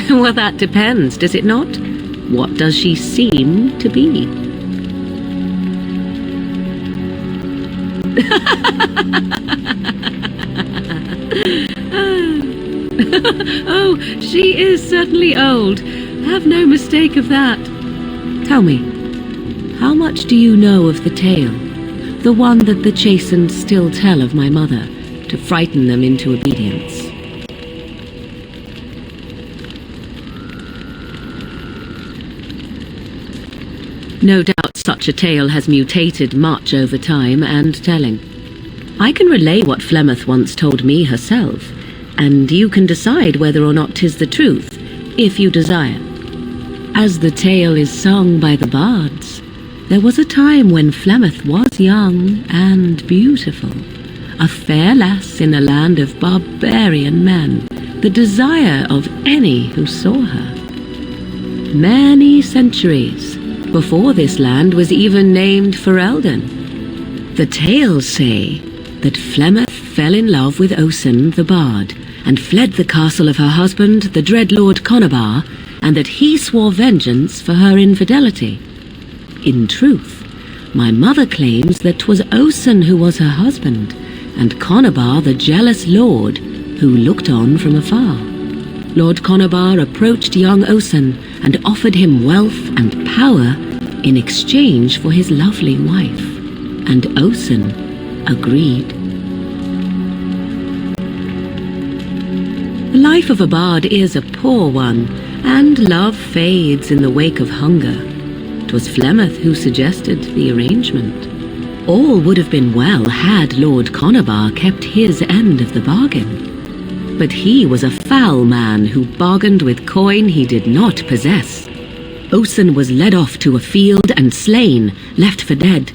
Well, that depends, does it not? What does she seem to be? Oh, she is certainly old. Have no mistake of that. Tell me, how much do you know of the tale? The one that the chastened still tell of my mother, to frighten them into obedience. No doubt such a tale has mutated much over time and telling. I can relay what Flemeth once told me herself, and you can decide whether or not 'tis the truth, if you desire. As the tale is sung by the bards, there was a time when Flemeth was young and beautiful, a fair lass in a land of barbarian men, the desire of any who saw her. Many centuries before this land was even named Ferelden. The tales say that Flemeth fell in love with Osen the bard, and fled the castle of her husband, the dread Lord Conobar, and that he swore vengeance for her infidelity. In truth, my mother claims that 'twas Osen who was her husband, and Conobar the jealous lord who looked on from afar. Lord Conobar approached young Osen and offered him wealth and power in exchange for his lovely wife, and Osen agreed. The life of a bard is a poor one, and love fades in the wake of hunger. 'Twas Flemeth who suggested the arrangement. All would have been well had Lord Conobar kept his end of the bargain. But he was a foul man who bargained with coin he did not possess. Osen was led off to a field and slain, left for dead.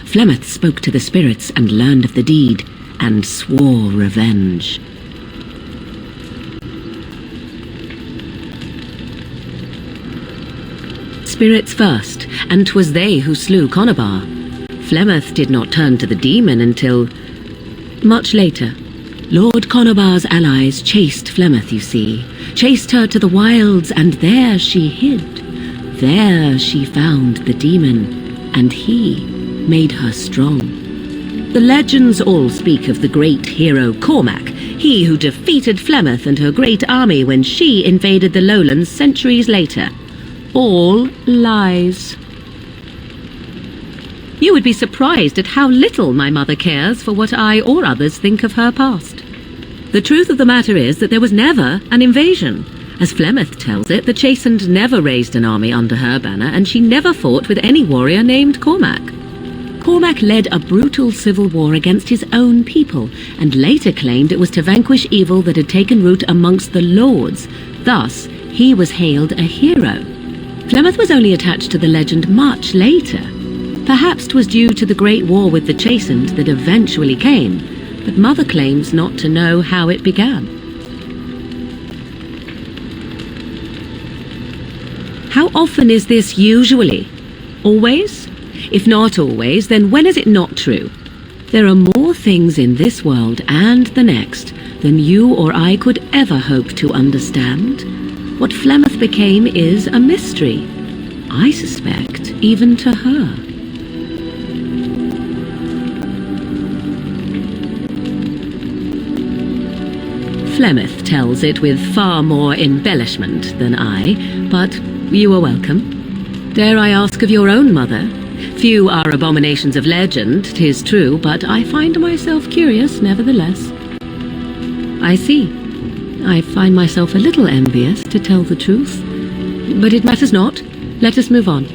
Flemeth spoke to the spirits and learned of the deed, and swore revenge. Spirits first, and 'twas they who slew Conobar. Flemeth did not turn to the demon until much later. Lord Conobar's allies chased Flemeth, you see, chased her to the wilds, and there she hid. There she found the demon, and he made her strong. The legends all speak of the great hero Cormac, he who defeated Flemeth and her great army when she invaded the lowlands centuries later. All lies. You would be surprised at how little my mother cares for what I or others think of her past. The truth of the matter is that there was never an invasion. As Flemeth tells it, the Chastened never raised an army under her banner, and she never fought with any warrior named Cormac. Cormac led a brutal civil war against his own people, and later claimed it was to vanquish evil that had taken root amongst the lords. Thus, he was hailed a hero. Flemeth was only attached to the legend much later. Perhaps 'twas due to the great war with the Chastened that eventually came, but Mother claims not to know how it began. How often is this usually? Always? If not always, then when is it not true? There are more things in this world and the next than you or I could ever hope to understand. What Flemeth became is a mystery, I suspect, even to her. Flemeth tells it with far more embellishment than I, but you are welcome. Dare I ask of your own mother? Few are abominations of legend, 'tis true, but I find myself curious nevertheless. I see. I find myself a little envious, to tell the truth. But it matters not. Let us move on.